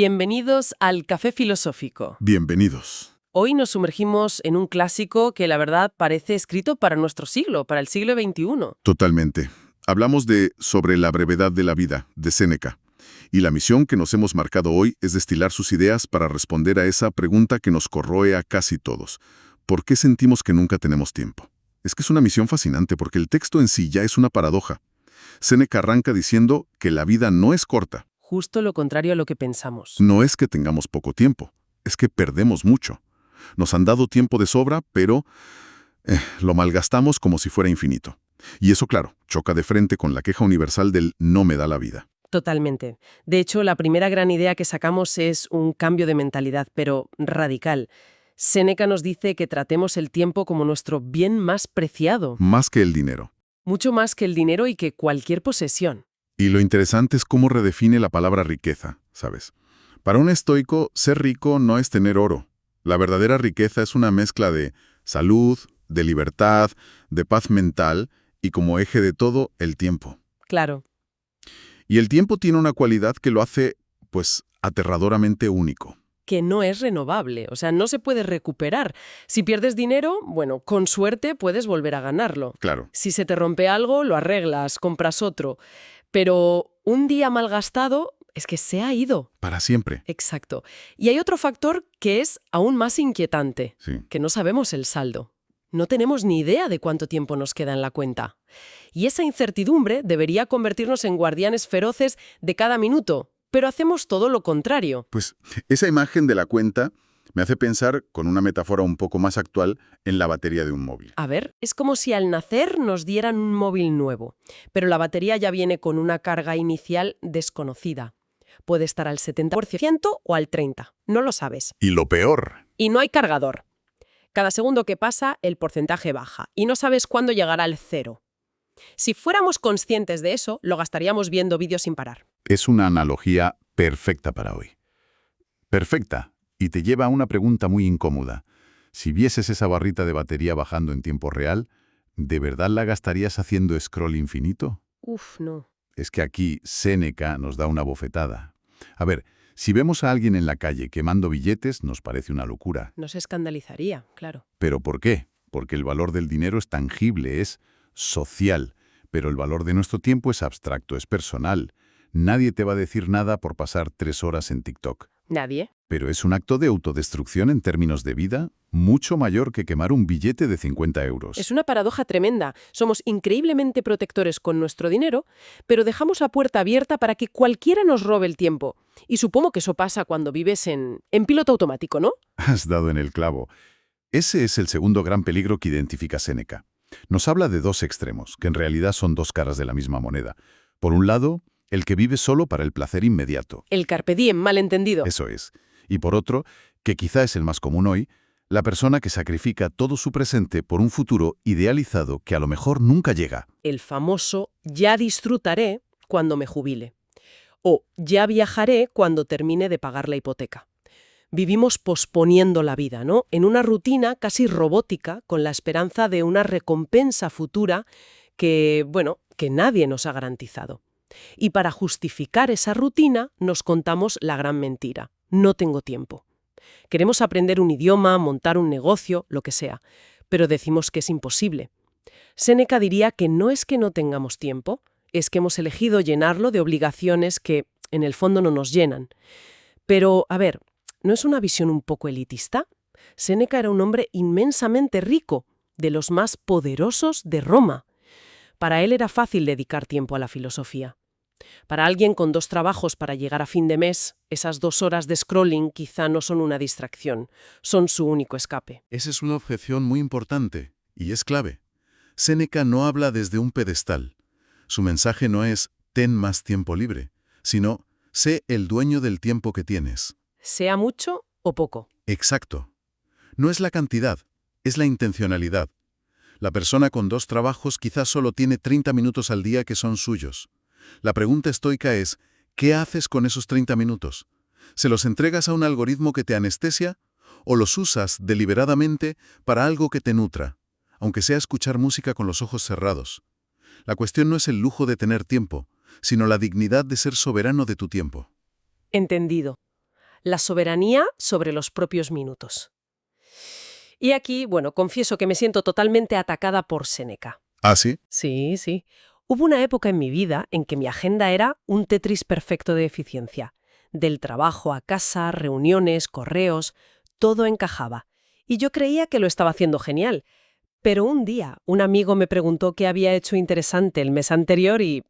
Bienvenidos al Café Filosófico. Bienvenidos. Hoy nos sumergimos en un clásico que la verdad parece escrito para nuestro siglo, para el siglo XXI. Totalmente. Hablamos de Sobre la brevedad de la vida, de Séneca. Y la misión que nos hemos marcado hoy es destilar sus ideas para responder a esa pregunta que nos corroe a casi todos. ¿Por qué sentimos que nunca tenemos tiempo? Es que es una misión fascinante porque el texto en sí ya es una paradoja. Séneca arranca diciendo que la vida no es corta. Justo lo contrario a lo que pensamos. No es que tengamos poco tiempo, es que perdemos mucho. Nos han dado tiempo de sobra, pero lo malgastamos como si fuera infinito. Y eso, claro, choca de frente con la queja universal del no me da la vida. Totalmente. De hecho, la primera gran idea que sacamos es un cambio de mentalidad, pero radical. Séneca nos dice que tratemos el tiempo como nuestro bien más preciado, Más que el dinero. mucho más que el dinero y que cualquier posesión. Y lo interesante es cómo redefine la palabra riqueza, ¿sabes? Para un estoico, ser rico no es tener oro. La verdadera riqueza es una mezcla de salud, de libertad, de paz mental y como eje de todo, el tiempo. Claro. Y el tiempo tiene una cualidad que lo hace, pues, aterradoramente único. Que no es renovable, o sea, no se puede recuperar. Si pierdes dinero, bueno, con suerte puedes volver a ganarlo. Claro. Si se te rompe algo, lo arreglas, compras otro. Pero un día malgastado es que se ha ido. Para siempre. Exacto. Y hay otro factor que es aún más inquietante, Sí. que no sabemos el saldo. No tenemos ni idea de cuánto tiempo nos queda en la cuenta. Y esa incertidumbre debería convertirnos en guardianes feroces de cada minuto, pero hacemos todo lo contrario. Pues esa imagen de la cuenta me hace pensar, con una metáfora un poco más actual, en la batería de un móvil. A ver, es como si al nacer nos dieran un móvil nuevo, pero la batería ya viene con una carga inicial desconocida. Puede estar al 70% o al 30%, no lo sabes. Y lo peor. Y no hay cargador. Cada segundo que pasa, el porcentaje baja, y no sabes cuándo llegará al 0. Si fuéramos conscientes de eso, lo gastaríamos viendo vídeos sin parar. Es una analogía perfecta para hoy. Perfecta, y te lleva a una pregunta muy incómoda. Si vieses esa barrita de batería bajando en tiempo real, ¿de verdad la gastarías haciendo scroll infinito? Uf, no. Es que aquí Séneca nos da una bofetada. A ver, si vemos a alguien en la calle quemando billetes, nos parece una locura. Nos escandalizaría, claro. ¿Pero por qué? Porque el valor del dinero es tangible, es social, pero el valor de nuestro tiempo es abstracto, es personal. Nadie te va a decir nada por pasar 3 horas en TikTok. Nadie. Pero es un acto de autodestrucción en términos de vida mucho mayor que quemar un billete de 50 euros. Es una paradoja tremenda. Somos increíblemente protectores con nuestro dinero, pero dejamos la puerta abierta para que cualquiera nos robe el tiempo. Y supongo que eso pasa cuando vives en piloto automático, ¿no? Has dado en el clavo. Ese es el segundo gran peligro que identifica Séneca. Nos habla de dos extremos, que en realidad son dos caras de la misma moneda. Por un lado, el que vive solo para el placer inmediato. El carpe diem, malentendido. Eso es. Y por otro, que quizá es el más común hoy, la persona que sacrifica todo su presente por un futuro idealizado que a lo mejor nunca llega. El famoso ya disfrutaré cuando me jubile. O ya viajaré cuando termine de pagar la hipoteca. Vivimos posponiendo la vida, ¿no? En una rutina casi robótica con la esperanza de una recompensa futura que, bueno, que nadie nos ha garantizado. Y para justificar esa rutina nos contamos la gran mentira. No tengo tiempo. Queremos aprender un idioma, montar un negocio, lo que sea, pero decimos que es imposible. Séneca diría que no es que no tengamos tiempo, es que hemos elegido llenarlo de obligaciones que, en el fondo, no nos llenan. Pero, a ver, ¿no es una visión un poco elitista? Séneca era un hombre inmensamente rico, de los más poderosos de Roma. Para él era fácil dedicar tiempo a la filosofía. Para alguien con 2 trabajos para llegar a fin de mes, esas 2 horas de scrolling quizá no son una distracción, son su único escape. Esa es una objeción muy importante, y es clave. Séneca no habla desde un pedestal. Su mensaje no es «ten más tiempo libre», sino «sé el dueño del tiempo que tienes». Sea mucho o poco. Exacto. No es la cantidad, es la intencionalidad. La persona con 2 trabajos quizás solo tiene 30 minutos al día que son suyos. La pregunta estoica es, ¿qué haces con esos 30 minutos? ¿Se los entregas a un algoritmo que te anestesia? ¿O los usas deliberadamente para algo que te nutra, aunque sea escuchar música con los ojos cerrados? La cuestión no es el lujo de tener tiempo, sino la dignidad de ser soberano de tu tiempo. Entendido. la soberanía sobre los propios minutos. Y aquí, bueno, confieso que me siento totalmente atacada por Séneca. ¿Ah, sí? Sí, sí. Hubo una época en mi vida en que mi agenda era un Tetris perfecto de eficiencia. Del trabajo a casa, reuniones, correos, todo encajaba. Y yo creía que lo estaba haciendo genial. Pero un día, un amigo me preguntó qué había hecho interesante el mes anterior y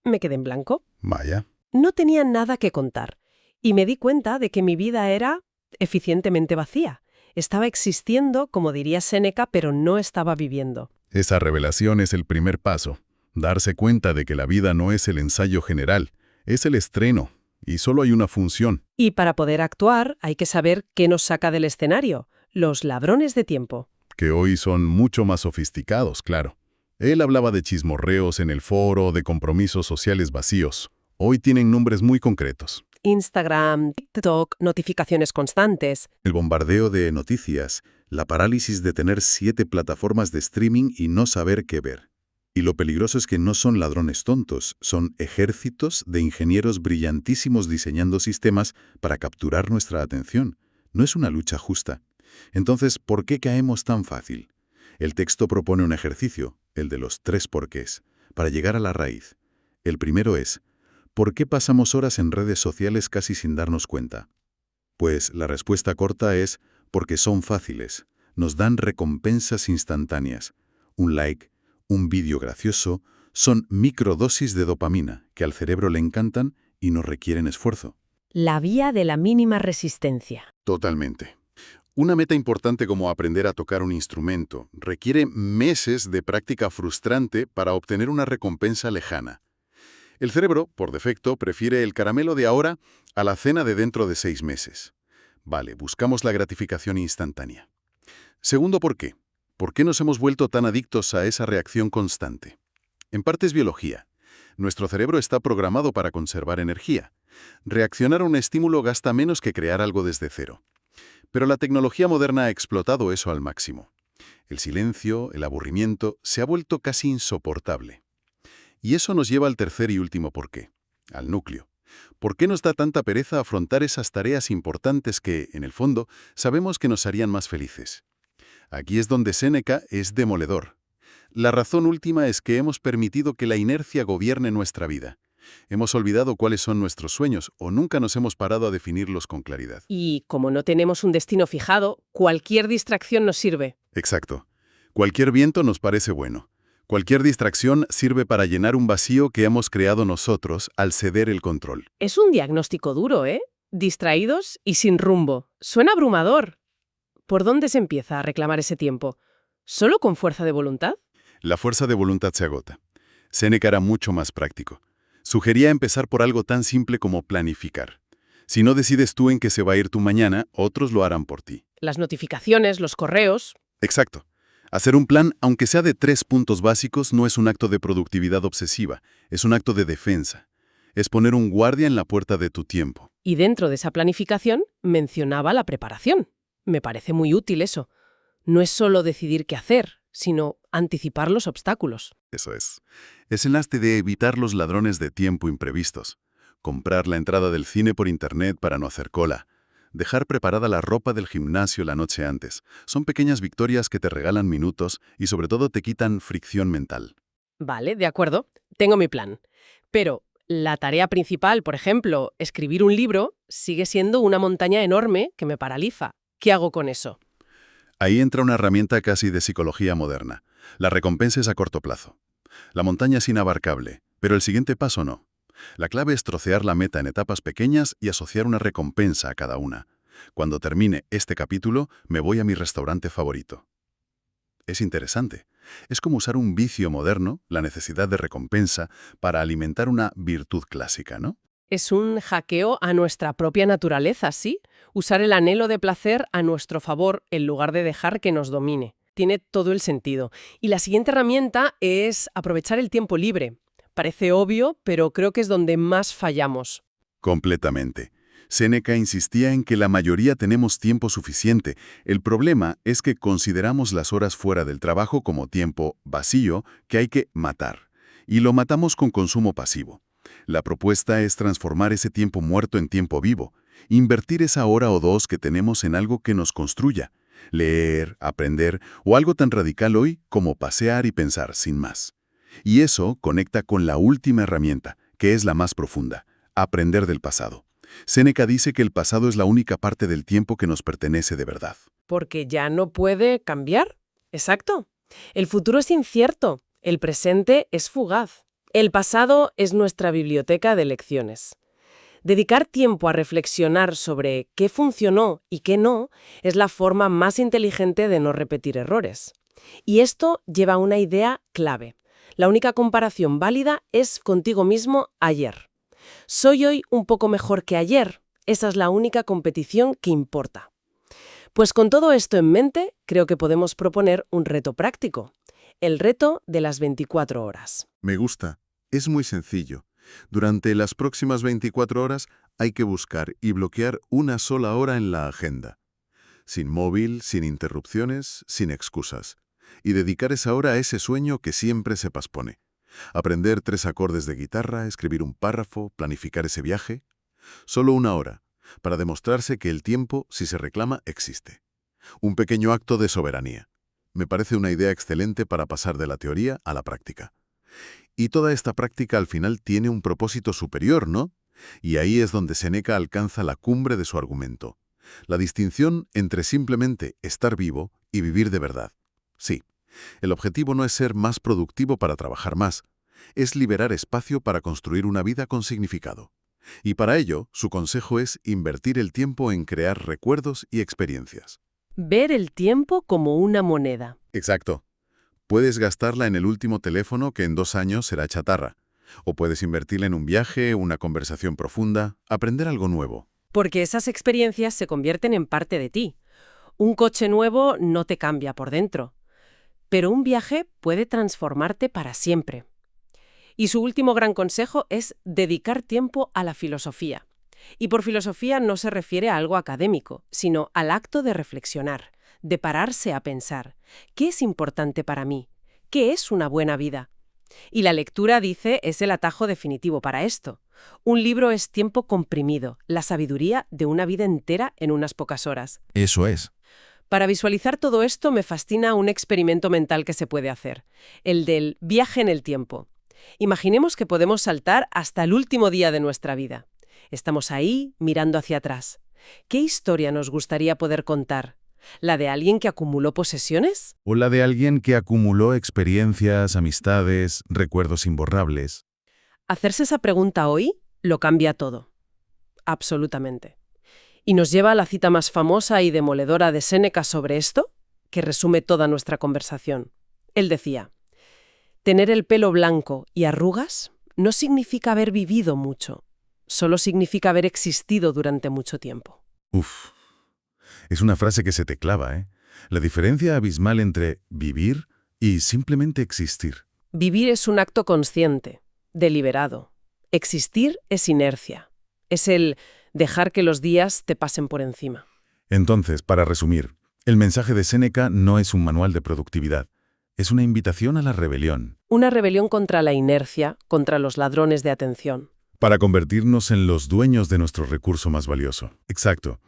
me quedé en blanco. Vaya. No tenía nada que contar. Y me di cuenta de que mi vida era eficientemente vacía. Estaba existiendo, como diría Séneca, pero no estaba viviendo. Esa revelación es el primer paso. Darse cuenta de que la vida no es el ensayo general, es el estreno, y solo hay una función. Y para poder actuar hay que saber qué nos saca del escenario, los ladrones de tiempo. Que hoy son mucho más sofisticados, claro. Él hablaba de chismorreos en el foro, de compromisos sociales vacíos. Hoy tienen nombres muy concretos. Instagram, TikTok, notificaciones constantes. El bombardeo de noticias, la parálisis de tener 7 plataformas de streaming y no saber qué ver. Y lo peligroso es que no son ladrones tontos, son ejércitos de ingenieros brillantísimos diseñando sistemas para capturar nuestra atención. No es una lucha justa. Entonces, ¿por qué caemos tan fácil? El texto propone un ejercicio, el de los 3 porqués, para llegar a la raíz. El primero es, ¿por qué pasamos horas en redes sociales casi sin darnos cuenta? Pues la respuesta corta es, porque son fáciles, nos dan recompensas instantáneas. Un like, un vídeo gracioso, son microdosis de dopamina que al cerebro le encantan y no requieren esfuerzo. La vía de la mínima resistencia. Totalmente. Una meta importante como aprender a tocar un instrumento requiere meses de práctica frustrante para obtener una recompensa lejana. El cerebro, por defecto, prefiere el caramelo de ahora a la cena de dentro de 6 meses. Vale, buscamos la gratificación instantánea. Segundo, ¿por qué? ¿Por qué nos hemos vuelto tan adictos a esa reacción constante? En parte es biología. Nuestro cerebro está programado para conservar energía. Reaccionar a un estímulo gasta menos que crear algo desde cero. Pero la tecnología moderna ha explotado eso al máximo. El silencio, el aburrimiento, se ha vuelto casi insoportable. Y eso nos lleva al tercer y último porqué, al núcleo. ¿Por qué nos da tanta pereza afrontar esas tareas importantes que, en el fondo, sabemos que nos harían más felices? Aquí es donde Séneca es demoledor. La razón última es que hemos permitido que la inercia gobierne nuestra vida. Hemos olvidado cuáles son nuestros sueños o nunca nos hemos parado a definirlos con claridad. Y como no tenemos un destino fijado, cualquier distracción nos sirve. Exacto. Cualquier viento nos parece bueno. Cualquier distracción sirve para llenar un vacío que hemos creado nosotros al ceder el control. Es un diagnóstico duro, ¿eh? Distraídos y sin rumbo. Suena abrumador. ¿Por dónde se empieza a reclamar ese tiempo? ¿Solo con fuerza de voluntad? La fuerza de voluntad se agota. Séneca era mucho más práctico. Sugería empezar por algo tan simple como planificar. Si no decides tú en qué se va a ir tu mañana, otros lo harán por ti. Las notificaciones, los correos. Exacto. Hacer un plan, aunque sea de 3 puntos básicos, no es un acto de productividad obsesiva, es un acto de defensa. Es poner un guardia en la puerta de tu tiempo. Y dentro de esa planificación mencionaba la preparación. Me parece muy útil eso. No es solo decidir qué hacer, sino anticipar los obstáculos. Eso es. Es el arte de evitar los ladrones de tiempo imprevistos. Comprar la entrada del cine por internet para no hacer cola. Dejar preparada la ropa del gimnasio la noche antes. Son pequeñas victorias que te regalan minutos y sobre todo te quitan fricción mental. Vale, de acuerdo. Tengo mi plan. Pero la tarea principal, por ejemplo, escribir un libro, sigue siendo una montaña enorme que me paraliza. ¿Qué hago con eso? Ahí entra una herramienta casi de psicología moderna. La recompensa es a corto plazo. La montaña es inabarcable, pero el siguiente paso no. La clave es trocear la meta en etapas pequeñas y asociar una recompensa a cada una. Cuando termine este capítulo, me voy a mi restaurante favorito. Es interesante. Es como usar un vicio moderno, la necesidad de recompensa, para alimentar una virtud clásica, ¿no? Es un hackeo a nuestra propia naturaleza, ¿sí? Usar el anhelo de placer a nuestro favor en lugar de dejar que nos domine. Tiene todo el sentido. Y la siguiente herramienta es aprovechar el tiempo libre. Parece obvio, pero creo que es donde más fallamos. Completamente. Séneca insistía en que la mayoría tenemos tiempo suficiente. El problema es que consideramos las horas fuera del trabajo como tiempo vacío que hay que matar. Y lo matamos con consumo pasivo. La propuesta es transformar ese tiempo muerto en tiempo vivo. Invertir esa hora o dos que tenemos en algo que nos construya. Leer, aprender o algo tan radical hoy como pasear y pensar, sin más. Y eso conecta con la última herramienta, que es la más profunda, aprender del pasado. Séneca dice que el pasado es la única parte del tiempo que nos pertenece de verdad. Porque ya no puede cambiar. Exacto. El futuro es incierto, el presente es fugaz. El pasado es nuestra biblioteca de lecciones. Dedicar tiempo a reflexionar sobre qué funcionó y qué no es la forma más inteligente de no repetir errores. Y esto lleva a una idea clave. La única comparación válida es contigo mismo ayer. ¿Soy hoy un poco mejor que ayer? Esa es la única competición que importa. Pues con todo esto en mente, creo que podemos proponer un reto práctico. El reto de las 24 horas. Me gusta. Es muy sencillo. Durante las próximas 24 horas hay que buscar y bloquear una sola hora en la agenda. Sin móvil, sin interrupciones, sin excusas. Y dedicar esa hora a ese sueño que siempre se pospone. Aprender 3 acordes de guitarra, escribir un párrafo, planificar ese viaje. Solo una hora, para demostrarse que el tiempo, si se reclama, existe. Un pequeño acto de soberanía. Me parece una idea excelente para pasar de la teoría a la práctica. Y toda esta práctica al final tiene un propósito superior, ¿no? Y ahí es donde Séneca alcanza la cumbre de su argumento. La distinción entre simplemente estar vivo y vivir de verdad. Sí, el objetivo no es ser más productivo para trabajar más, es liberar espacio para construir una vida con significado. Y para ello, su consejo es invertir el tiempo en crear recuerdos y experiencias. Ver el tiempo como una moneda. Exacto. Puedes gastarla en el último teléfono que en 2 años será chatarra. O puedes invertirla en un viaje, una conversación profunda, aprender algo nuevo. Porque esas experiencias se convierten en parte de ti. Un coche nuevo no te cambia por dentro. Pero un viaje puede transformarte para siempre. Y su último gran consejo es dedicar tiempo a la filosofía. Y por filosofía no se refiere a algo académico, sino al acto de reflexionar, de pararse a pensar. ¿Qué es importante para mí? ¿Qué es una buena vida? Y la lectura, dice, es el atajo definitivo para esto. Un libro es tiempo comprimido, la sabiduría de una vida entera en unas pocas horas. Eso es. Para visualizar todo esto me fascina un experimento mental que se puede hacer, el del viaje en el tiempo. Imaginemos que podemos saltar hasta el último día de nuestra vida. Estamos ahí, mirando hacia atrás. ¿Qué historia nos gustaría poder contar? ¿La de alguien que acumuló posesiones? O la de alguien que acumuló experiencias, amistades, recuerdos imborrables. Hacerse esa pregunta hoy lo cambia todo. Absolutamente. Y nos lleva a la cita más famosa y demoledora de Séneca sobre esto, que resume toda nuestra conversación. Él decía: tener el pelo blanco y arrugas no significa haber vivido mucho, solo significa haber existido durante mucho tiempo. Uf, es una frase que se te clava, ¿eh? La diferencia abismal entre vivir y simplemente existir. Vivir es un acto consciente, deliberado. Existir es inercia. Es el dejar que los días te pasen por encima. Entonces, para resumir, el mensaje de Séneca no es un manual de productividad. Es una invitación a la rebelión. Una rebelión contra la inercia, contra los ladrones de atención. Para convertirnos en los dueños de nuestro recurso más valioso. Exacto.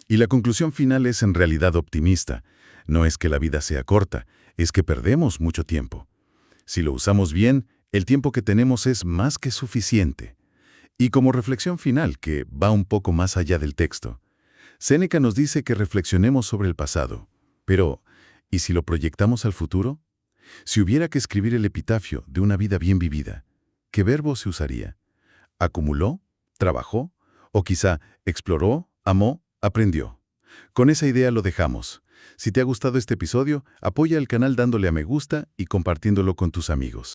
Y la conclusión final es en realidad optimista. No es que la vida sea corta, es que perdemos mucho tiempo. Si lo usamos bien, el tiempo que tenemos es más que suficiente. Y como reflexión final, que va un poco más allá del texto, Séneca nos dice que reflexionemos sobre el pasado. Pero, ¿y si lo proyectamos al futuro? Si hubiera que escribir el epitafio de una vida bien vivida, ¿qué verbo se usaría? ¿Acumuló? ¿Trabajó? ¿O quizá exploró? ¿Amó? ¿Aprendió? Con esa idea lo dejamos. Si te ha gustado este episodio, apoya el canal dándole a me gusta y compartiéndolo con tus amigos.